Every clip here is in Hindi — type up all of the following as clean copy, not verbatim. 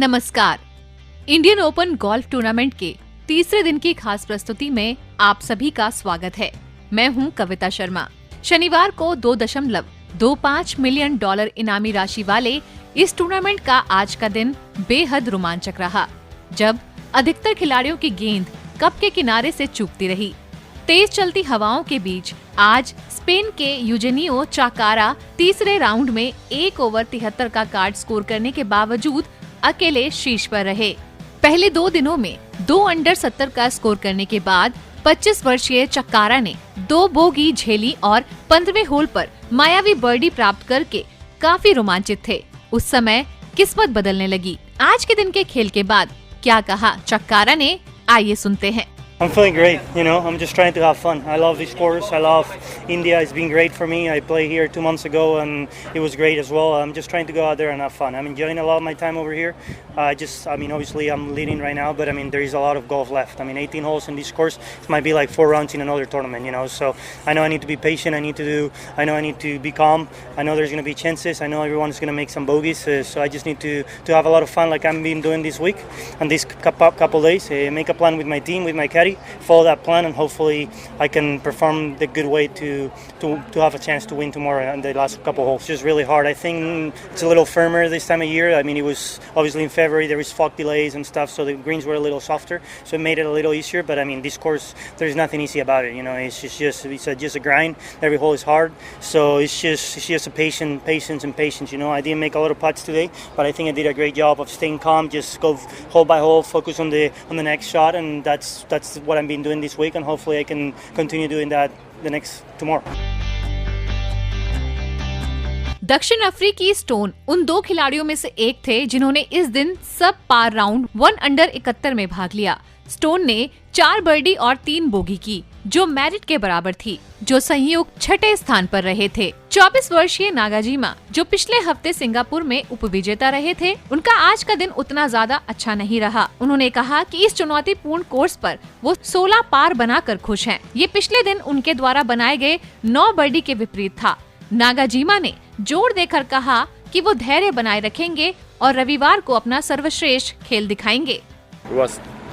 नमस्कार। इंडियन ओपन गोल्फ टूर्नामेंट के तीसरे दिन की खास प्रस्तुति में आप सभी का स्वागत है। मैं हूं कविता शर्मा। शनिवार को $2.25 मिलियन इनामी राशि वाले इस टूर्नामेंट का आज का दिन बेहद रोमांचक रहा, जब अधिकतर खिलाड़ियों की गेंद कप के किनारे से चूकती रही। तेज चलती हवाओं के बीच आज स्पेन के यूजेनियो चाकारा तीसरे राउंड में 1 ओवर 73 का कार्ड स्कोर करने के बावजूद अकेले शीर्ष पर रहे। पहले 2 दिनों में 2 अंडर 70 का स्कोर करने के बाद 25 वर्षीय चक्कारा ने 2 बोगी झेली और 15वें होल पर मायावी बर्डी प्राप्त करके काफी रोमांचित थे। उस समय किस्मत बदलने लगी। आज के दिन के खेल के बाद क्या कहा चक्कारा ने, आइए सुनते हैं। I'm feeling great, I'm just trying to have fun. I love this course. I love India. It's been great for me. I played here 2 months ago and it was great as well. I'm just trying to go out there and have fun. I'm enjoying a lot of my time over here. Obviously I'm leading right now, but there is a lot of golf left. 18 holes in this course. It might be like 4 rounds in another tournament, So I know I need to be patient. I need to be calm. I know there's going to be chances. I know everyone's going to make some bogeys. So I just need to have a lot of fun like I've been doing this week and this couple days. Make a plan with my team, with my caddy. Follow that plan and hopefully I can perform the good way to have a chance to win tomorrow in the last couple holes. It's just really hard. I think it's a little firmer this time of year. It was obviously in February, there was fog delays and stuff, so the greens were a little softer, so it made it a little easier. But this course, there's nothing easy about it. It's just a grind. Every hole is hard, so it's just a patience. I didn't make a lot of putts today, but I think I did a great job of staying calm. Just go hole by hole, focus on the next shot, and that's what I've been doing this week, and hopefully I can continue doing that tomorrow. दक्षिण अफ्रीकी स्टोन उन 2 खिलाड़ियों में से एक थे जिन्होंने इस दिन सब पार राउंड 1 अंडर 71 में भाग लिया। स्टोन ने 4 बर्डी और 3 बोगी की, जो मेरिट के बराबर थी, जो संयुक्त 6ठे स्थान पर रहे थे। 24 वर्षीय नागाजिमा, जो पिछले हफ्ते सिंगापुर में उपविजेता रहे थे, उनका आज का दिन उतना ज्यादा अच्छा नहीं रहा। उन्होंने कहा कि इस चुनौतीपूर्ण कोर्स पर वो 16 पार बनाकर खुश हैं। ये पिछले दिन उनके द्वारा बनाए गए 9 बर्डी के विपरीत था। नागाजिमा ने जोर देकर कहा कि वो धैर्य बनाए रखेंगे और रविवार को अपना सर्वश्रेष्ठ खेल दिखाएंगे।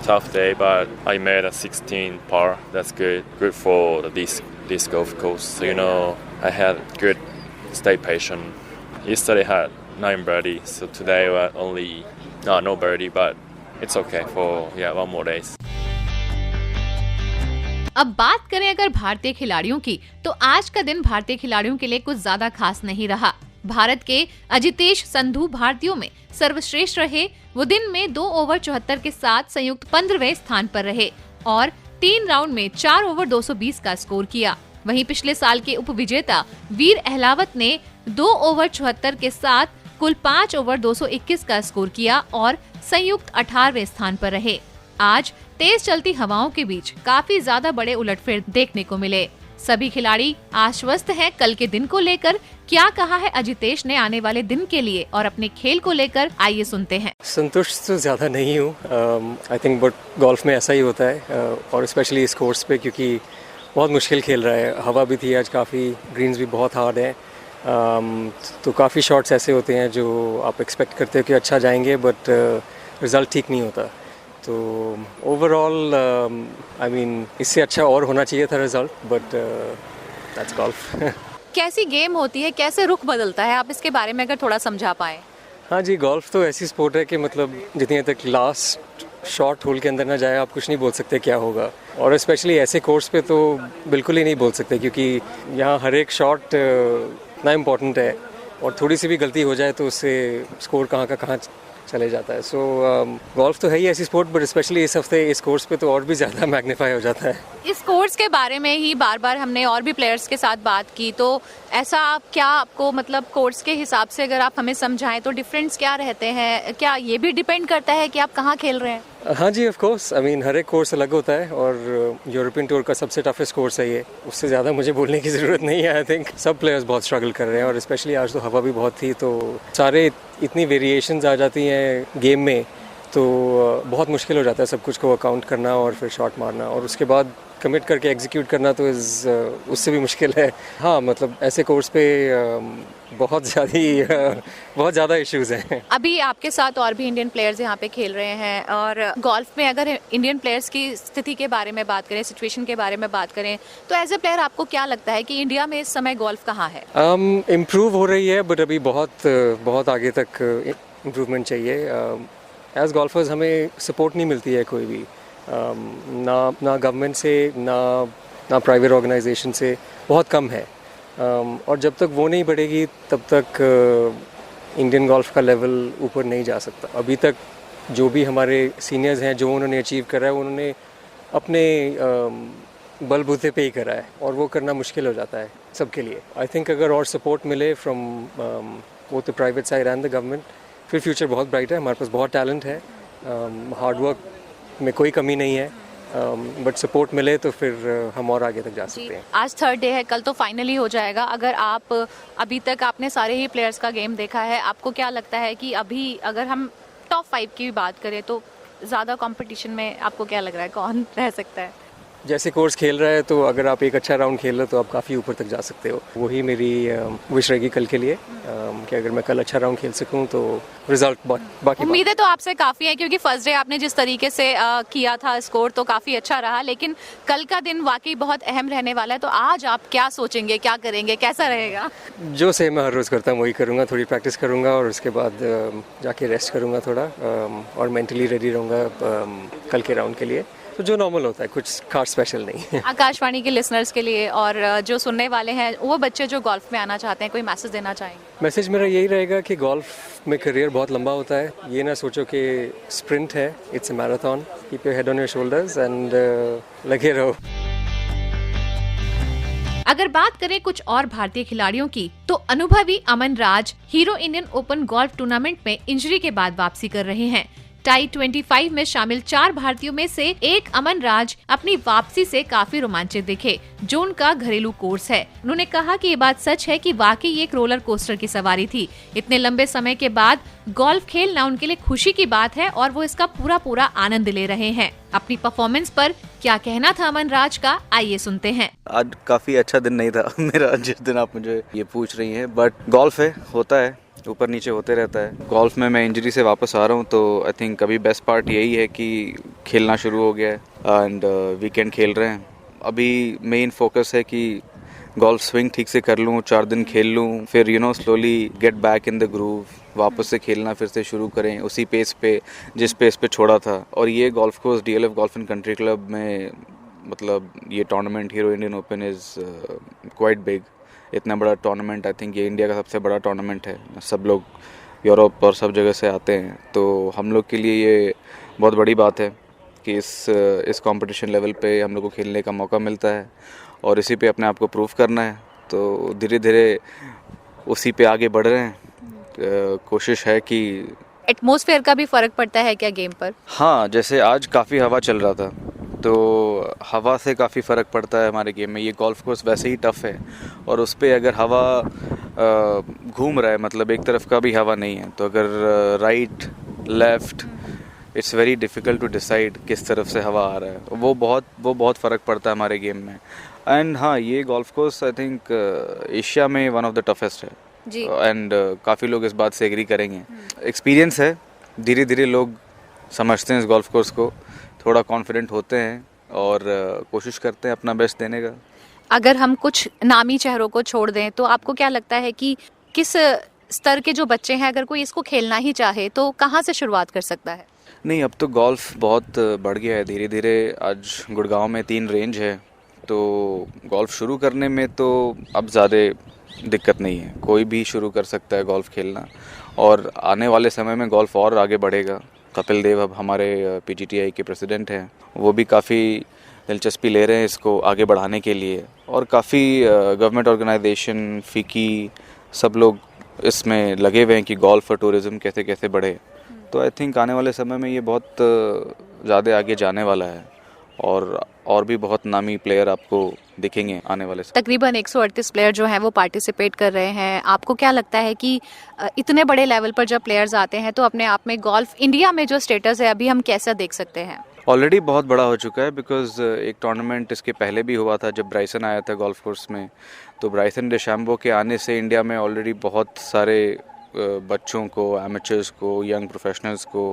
Tough day, but I made a 16 par. That's good for this golf course. So I had good stay patient. Yesterday had 9 birdie, so today only no birdie, but it's okay for 1 more days. अब बात करें अगर भारतीय खिलाड़ियों की, तो आज का दिन भारतीय खिलाड़ियों के लिए कुछ ज्यादा खास नहीं रहा। भारत के अजितेश संधू भारतीयों में सर्वश्रेष्ठ रहे। वो दिन में 2 ओवर 74 के साथ संयुक्त 15वें स्थान पर रहे और 3 राउंड में 4 ओवर 220 का स्कोर किया। वहीं पिछले साल के उपविजेता वीर अहलावत ने 2 ओवर 74 के साथ कुल 5 ओवर 221 का स्कोर किया और संयुक्त 18वें स्थान पर रहे। आज तेज चलती हवाओं के बीच काफी ज्यादा बड़े उलटफेर देखने को मिले। सभी खिलाड़ी आश्वस्त हैं कल के दिन को लेकर। क्या कहा है अजितेश ने आने वाले दिन के लिए और अपने खेल को लेकर, आइए सुनते हैं। संतुष्ट तो ज़्यादा नहीं हूँ। आई थिंक बट गोल्फ में ऐसा ही होता है और स्पेशली इस कोर्स पे, क्योंकि बहुत मुश्किल खेल रहा है। हवा भी थी आज काफ़ी, ग्रीन्स भी बहुत हार्ड हैं, तो काफ़ी शॉट्स ऐसे होते हैं जो आप एक्सपेक्ट करते हो कि अच्छा जाएंगे, बट रिज़ल्ट ठीक नहीं होता। तो ओवरऑल इससे अच्छा और होना चाहिए था रिजल्ट, बट दैट्स गोल्फ। कैसी गेम होती है, कैसे रुख बदलता है, आप इसके बारे में अगर थोड़ा समझा पाए। हाँ जी, गोल्फ तो ऐसी स्पोर्ट है कि जितनी तक लास्ट शॉट होल के अंदर ना जाए, आप कुछ नहीं बोल सकते क्या होगा। और स्पेशली ऐसे कोर्स पे तो बिल्कुल ही नहीं बोल सकते, क्योंकि यहाँ हर एक शॉट इतना इम्पोर्टेंट है और थोड़ी सी भी गलती हो जाए तो उससे स्कोर कहाँ का कहाँ चले जाता है। सो गोल्फ तो है ही ऐसी स्पोर्ट, बट स्पेशली इस हफ्ते इस कोर्स पे तो और भी ज़्यादा मैग्नीफाई हो जाता है। इस कोर्स के बारे में ही बार बार हमने और भी प्लेयर्स के साथ बात की, तो ऐसा क्या आपको कोर्स के हिसाब से अगर आप हमें समझाएं तो डिफरेंस क्या रहते हैं? क्या ये भी डिपेंड करता है कि आप कहाँ खेल रहे हैं? हाँ जी, ऑफ कोर्स। हर एक कोर्स अलग होता है और यूरोपियन टूर का सबसे टफेस्ट कोर्स है ये। उससे ज़्यादा मुझे बोलने की ज़रूरत नहीं है। आई थिंक सब प्लेयर्स बहुत स्ट्रगल कर रहे हैं और स्पेशली आज तो हवा भी बहुत थी, तो सारे इतनी वेरिएशंस आ जाती हैं गेम में तो बहुत मुश्किल हो जाता है सब कुछ को अकाउंट करना और फिर शॉट मारना, और उसके बाद कमिट करके एग्जीक्यूट करना तो उससे भी मुश्किल है। हाँ, मतलब ऐसे कोर्स पे बहुत ज़्यादा इश्यूज हैं। अभी आपके साथ और भी इंडियन प्लेयर्स यहाँ पे खेल रहे हैं, और गोल्फ में अगर इंडियन प्लेयर्स की स्थिति के बारे में बात करें, सिचुएशन के बारे में बात करें, तो एज ए प्लेयर आपको क्या लगता है कि इंडिया में इस समय गोल्फ कहाँ है? इम्प्रूव हो रही है, बट अभी बहुत आगे तक इम्प्रूवमेंट चाहिए। एज गोल्फर्स हमें सपोर्ट नहीं मिलती है कोई भी, ना गवर्नमेंट से, ना प्राइवेट ऑर्गेनाइजेशन से, बहुत कम है। और जब तक वो नहीं बढ़ेगी तब तक इंडियन गोल्फ का लेवल ऊपर नहीं जा सकता। अभी तक जो भी हमारे सीनियर्स हैं, जो उन्होंने अचीव करा है, उन्होंने अपने बलबूते पे ही करा है, और वो करना मुश्किल हो जाता है सबके लिए। आई थिंक अगर और सपोर्ट मिले फ्रॉम वो the private side and the government, फिर फ्यूचर बहुत ब्राइट है। हमारे पास बहुत टैलेंट है, हार्ड वर्क में कोई कमी नहीं है, बट सपोर्ट मिले तो फिर हम और आगे तक जा सकते हैं। आज थर्ड डे है, कल तो फाइनली हो जाएगा। अगर आप अभी तक आपने सारे ही प्लेयर्स का गेम देखा है, आपको क्या लगता है कि अभी अगर हम टॉप 5 की बात करें तो ज़्यादा कंपटीशन में आपको क्या लग रहा है कौन रह सकता है? जैसे कोर्स खेल रहा है तो अगर आप एक अच्छा राउंड खेल लो तो आप काफ़ी ऊपर तक जा सकते हो। वही मेरी विश रहेगी कल के लिए, कि अगर मैं कल अच्छा राउंड खेल सकूं तो रिजल्ट बाकी उम्मीदें तो आपसे काफ़ी है, क्योंकि फर्स्ट डे आपने जिस तरीके से किया था स्कोर तो काफ़ी अच्छा रहा, लेकिन कल का दिन वाकई बहुत अहम रहने वाला है। तो आज आप क्या सोचेंगे, क्या करेंगे, कैसा रहेगा? जो सेम मैं हर रोज़ करता हूँ वही करूँगा। थोड़ी प्रैक्टिस करूँगा और उसके बाद जाके रेस्ट करूँगा थोड़ा, और मेंटली रेडी रहूँगा कल के राउंड के लिए। तो जो नॉर्मल होता है, कुछ खास स्पेशल नहीं है। आकाशवाणी के लिसनर्स के लिए और जो सुनने वाले हैं, वो बच्चे जो गोल्फ में आना चाहते हैं, कोई मैसेज देना चाहेंगे? मैसेज मेरा यही रहेगा कि गोल्फ में करियर बहुत लंबा होता है। ये ना सोचो कि स्प्रिंट है, it's a marathon. Keep your head on your shoulders and लगे रहो। अगर बात करें कुछ और भारतीय खिलाड़ियों की, तो अनुभवी Aman Raj hero Indian open golf tournament में इंजरी के बाद वापसी कर रहे हैं। टाई 25 में शामिल 4 भारतीयों में से एक अमन राज अपनी वापसी से काफी रोमांचित दिखे, जो उनका घरेलू कोर्स है। उन्होंने कहा कि ये बात सच है कि वाकई ये एक रोलर कोस्टर की सवारी थी। इतने लंबे समय के बाद गोल्फ खेलना उनके लिए खुशी की बात है और वो इसका पूरा आनंद ले रहे हैं। अपनी परफॉर्मेंस पर क्या कहना था अमन राज का, आइए सुनते हैं। आज काफ़ी अच्छा दिन नहीं था मेरा, जिस दिन आप मुझे ये पूछ रही हैं, बट गोल्फ है, होता है, ऊपर नीचे होते रहता है। गोल्फ में मैं इंजरी से वापस आ रहा हूँ, तो आई थिंक अभी बेस्ट पार्ट यही है कि खेलना शुरू हो गया है एंड वीकेंड खेल रहे हैं। अभी मेन फोकस है कि गोल्फ स्विंग ठीक से कर लूँ, 4 दिन खेल लूँ, फिर slowly get back in the groove, वापस से खेलना फिर से शुरू करें उसी पेस पे जिस पेस पे छोड़ा था। और ये golf course DLF golf and country club में, मतलब ये tournament hero Indian open is quite big. इतना बड़ा टूर्नामेंट, आई थिंक ये इंडिया का सबसे बड़ा टूर्नामेंट है। सब लोग यूरोप और सब जगह से आते हैं, तो हम लोग के लिए ये बहुत बड़ी बात है कि इस कंपटीशन लेवल पे हम लोग को खेलने का मौका मिलता है और इसी पे अपने आप को प्रूव करना है। तो धीरे धीरे उसी पे आगे बढ़ रहे हैं। कोशिश है कि एटमॉस्फेयर का भी फर्क पड़ता है क्या गेम पर? हाँ, जैसे आज काफ़ी हवा चल रहा था, तो हवा से काफ़ी फ़र्क पड़ता है हमारे गेम में। ये गोल्फ कोर्स वैसे ही टफ़ है और उस पर अगर हवा घूम रहा है, मतलब एक तरफ का भी हवा नहीं है, तो अगर right left, it's very difficult to decide किस तरफ से हवा आ रहा है। वो बहुत फ़र्क पड़ता है हमारे गेम में। एंड हाँ, ये golf course I think Asia में वन ऑफ द टफेस्ट है जी। एंड काफ़ी लोग इस बात से एग्री करेंगे। एक्सपीरियंस है, धीरे धीरे लोग समझते हैं इस गोल्फ कोर्स को, थोड़ा कॉन्फिडेंट होते हैं और कोशिश करते हैं अपना बेस्ट देने का। अगर हम कुछ नामी चेहरों को छोड़ दें, तो आपको क्या लगता है कि किस स्तर के जो बच्चे हैं, अगर कोई इसको खेलना ही चाहे तो कहाँ से शुरुआत कर सकता है? नहीं, अब तो गोल्फ बहुत बढ़ गया है धीरे धीरे। आज गुड़गांव में 3 रेंज है, तो गोल्फ शुरू करने में तो अब ज़्यादा दिक्कत नहीं है, कोई भी शुरू कर सकता है गोल्फ खेलना। और आने वाले समय में गोल्फ और आगे बढ़ेगा। कपिल देव अब हमारे PGTI के प्रेसिडेंट हैं, वो भी काफ़ी दिलचस्पी ले रहे हैं इसको आगे बढ़ाने के लिए, और काफ़ी गवर्नमेंट ऑर्गेनाइजेशन, फिकी, सब लोग इसमें लगे हुए हैं कि गोल्फ और टूरिज़्म कैसे कैसे बढ़े। तो आई थिंक आने वाले समय में ये बहुत ज़्यादा आगे जाने वाला है और भी बहुत नामी प्लेयर आपको दिखेंगे आने वाले समय। तकरीबन 138 प्लेयर जो हैं वो पार्टिसिपेट कर रहे हैं। आपको क्या लगता है कि इतने बड़े लेवल पर जब प्लेयर्स आते हैं तो अपने आप में गोल्फ इंडिया में जो स्टेटस है अभी हम कैसा देख सकते हैं? ऑलरेडी बहुत बड़ा हो चुका है, बिकॉज एक टूर्नामेंट इसके पहले भी हुआ था जब ब्राइसन आया था गोल्फ कोर्स में। तो ब्राइसन डेशैम्बो के आने से इंडिया में ऑलरेडी बहुत सारे बच्चों को, एमेचर्स को, यंग प्रोफेशनल्स को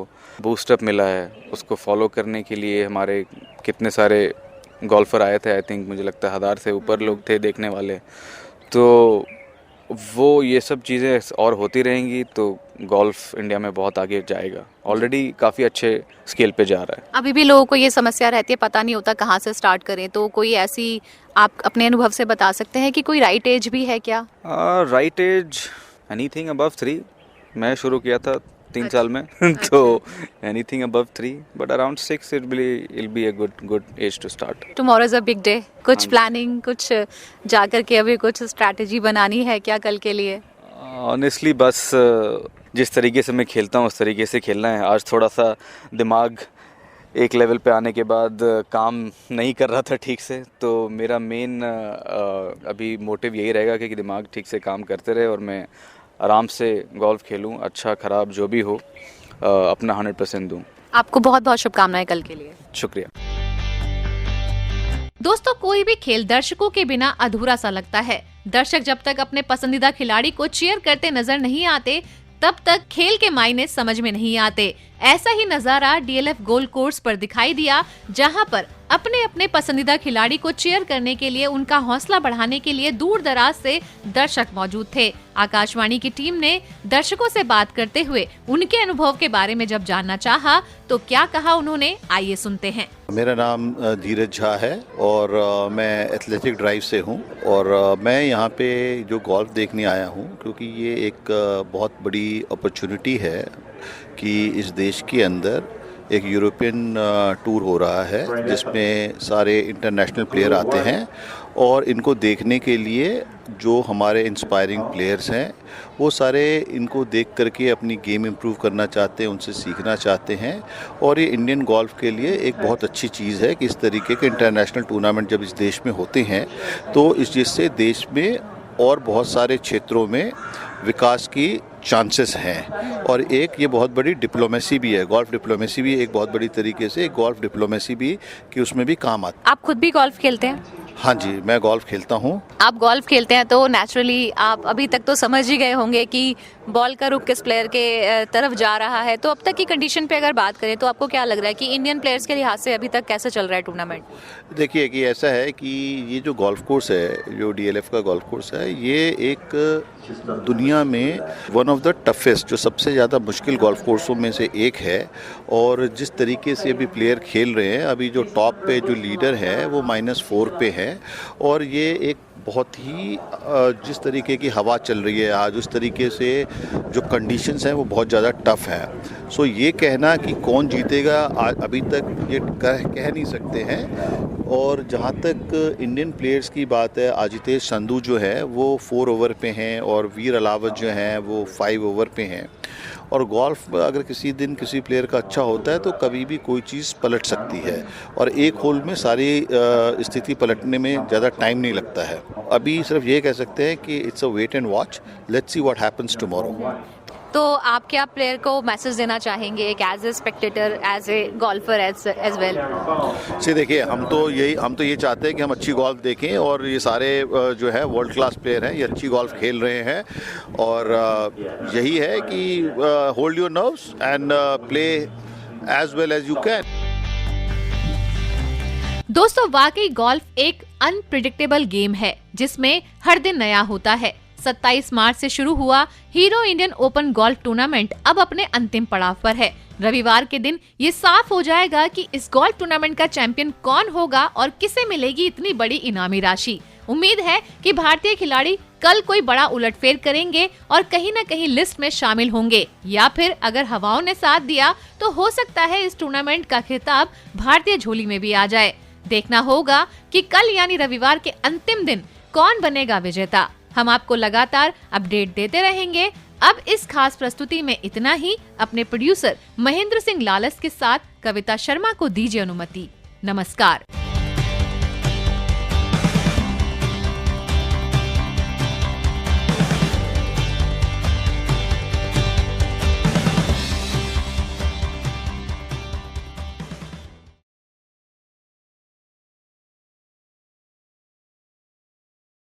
बूस्टअप मिला है। उसको फॉलो करने के लिए हमारे कितने सारे गोल्फर आए थे। आई थिंक मुझे लगता है 1000 से ऊपर लोग थे देखने वाले। तो वो ये सब चीज़ें और होती रहेंगी तो गोल्फ इंडिया में बहुत आगे जाएगा। ऑलरेडी काफ़ी अच्छे स्केल पे जा रहा है। अभी भी लोगों को ये समस्या रहती है, पता नहीं होता कहाँ से स्टार्ट करें, तो कोई ऐसी आप अपने अनुभव से बता सकते हैं कि कोई राइट एज भी है क्या? Right age anything above 3। मैं शुरू किया था 3 साल में तो anything above 3 but around 6 it will be a good age to start. Tomorrow is a big day. कुछ प्लानिंग, कुछ जाकर के अभी कुछ स्ट्रैटेजी बनानी है क्या कल के लिए? ऑनेस्टली बस जिस तरीके से मैं खेलता हूँ उस तरीके से खेलना है। आज थोड़ा सा दिमाग एक लेवल पे आने के बाद काम नहीं कर रहा था ठीक से, तो मेरा मेन अभी मोटिव यही रहेगा कि दिमाग ठीक से काम करते रहे और मैं आराम से गोल्फ खेलूं, अच्छा खराब जो भी हो अपना 100% दूं। आपको बहुत बहुत शुभकामनाएं कल के लिए। शुक्रिया। दोस्तों, कोई भी खेल दर्शकों के बिना अधूरा सा लगता है। दर्शक जब तक अपने पसंदीदा खिलाड़ी को चीयर करते नजर नहीं आते तब तक खेल के मायने समझ में नहीं आते। ऐसा ही नजारा डीएलएफ गोल्फ कोर्स पर दिखाई दिया, जहां पर अपने अपने पसंदीदा खिलाड़ी को चीयर करने के लिए, उनका हौसला बढ़ाने के लिए दूर दराज से दर्शक मौजूद थे। आकाशवाणी की टीम ने दर्शकों से बात करते हुए उनके अनुभव के बारे में जब जानना चाहा तो क्या कहा उन्होंने, आइए सुनते हैं। मेरा नाम धीरज झा है और मैं एथलेटिक ड्राइव से हूँ और मैं यहाँ पे जो गोल्फ देखने आया हूँ क्योंकि ये एक बहुत बड़ी अपॉर्चुनिटी है कि इस देश के अंदर एक यूरोपियन टूर हो रहा है जिसमें सारे इंटरनेशनल प्लेयर आते हैं और इनको देखने के लिए जो हमारे इंस्पायरिंग प्लेयर्स हैं वो सारे इनको देख करके अपनी गेम इंप्रूव करना चाहते हैं, उनसे सीखना चाहते हैं। और ये इंडियन गोल्फ के लिए एक बहुत अच्छी चीज़ है कि इस तरीके के इंटरनेशनल टूर्नामेंट जब इस देश में होते हैं तो इस जिससे देश में और बहुत सारे क्षेत्रों में विकास की चांसेस हैं। और एक ये बहुत बड़ी डिप्लोमेसी भी है, गोल्फ डिप्लोमेसी भी एक बहुत बड़ी तरीके से गोल्फ डिप्लोमेसी भी कि उसमें भी काम आता है। आप खुद भी गोल्फ खेलते हैं? हाँ जी, मैं गोल्फ खेलता हूँ। आप गोल्फ खेलते हैं तो नेचुरली आप अभी तक तो समझ ही गए होंगे कि बॉल का रुख किस प्लेयर के तरफ जा रहा है। तो अब तक की कंडीशन पे अगर बात करें तो आपको क्या लग रहा है कि इंडियन प्लेयर्स के लिहाज से अभी तक कैसे चल रहा है टूर्नामेंट? देखिए कि ऐसा है कि ये जो गोल्फ कोर्स है, जो डीएलएफ का गोल्फ कोर्स है, ये एक दुनिया में वन ऑफ द टफेस्ट, जो सबसे ज़्यादा मुश्किल गोल्फ कोर्सों में से एक है। और जिस तरीके से अभी प्लेयर खेल रहे हैं, अभी जो टॉप पे जो लीडर है वो -4 पे है और ये एक बहुत ही जिस तरीके की हवा चल रही है आज, उस तरीके से जो कंडीशंस हैं वो बहुत ज़्यादा टफ़ है। सो ये कहना कि कौन जीतेगा अभी तक ये कह नहीं सकते हैं। और जहाँ तक इंडियन प्लेयर्स की बात है, आजितेश संधू जो है वो 4 ओवर पे हैं और वीर अलावत जो हैं वो 5 ओवर पे हैं। और गोल्फ अगर किसी दिन किसी प्लेयर का अच्छा होता है तो कभी भी कोई चीज़ पलट सकती है और एक होल में सारी स्थिति पलटने में ज़्यादा टाइम नहीं लगता है। अभी सिर्फ ये कह सकते हैं कि it's a wait and watch, let's see what happens tomorrow. तो आप क्या प्लेयर को मैसेज देना चाहेंगे, एक as a spectator, as a golfer as well? से देखिए, हम तो ये चाहते हैं कि हम अच्छी गोल्फ देखें और ये सारे जो है वर्ल्ड क्लास प्लेयर हैं, ये अच्छी गोल्फ खेल रहे हैं और यही है कि hold your nerves and play as well as you can. दोस्तों, वाकई गोल्फ एक अनप्रिडिक्टेबल गेम है जिसमें हर दिन नया होता है। 27 मार्च से शुरू हुआ hero Indian open golf tournament अब अपने अंतिम पड़ाव पर है। रविवार के दिन ये साफ हो जाएगा कि इस गोल्फ टूर्नामेंट का चैंपियन कौन होगा और किसे मिलेगी इतनी बड़ी इनामी राशि। उम्मीद है कि भारतीय खिलाड़ी कल कोई बड़ा उलटफेर करेंगे और कहीं न कहीं लिस्ट में शामिल होंगे, या फिर अगर हवाओं ने साथ दिया तो हो सकता है इस टूर्नामेंट का खिताब भारतीय झोली में भी आ जाए। देखना होगा कि कल यानी रविवार के अंतिम दिन कौन बनेगा विजेता। हम आपको लगातार अपडेट देते रहेंगे। अब इस खास प्रस्तुति में इतना ही। अपने प्रोड्यूसर महेंद्र सिंह लालस के साथ कविता शर्मा को दीजिए अनुमति। नमस्कार।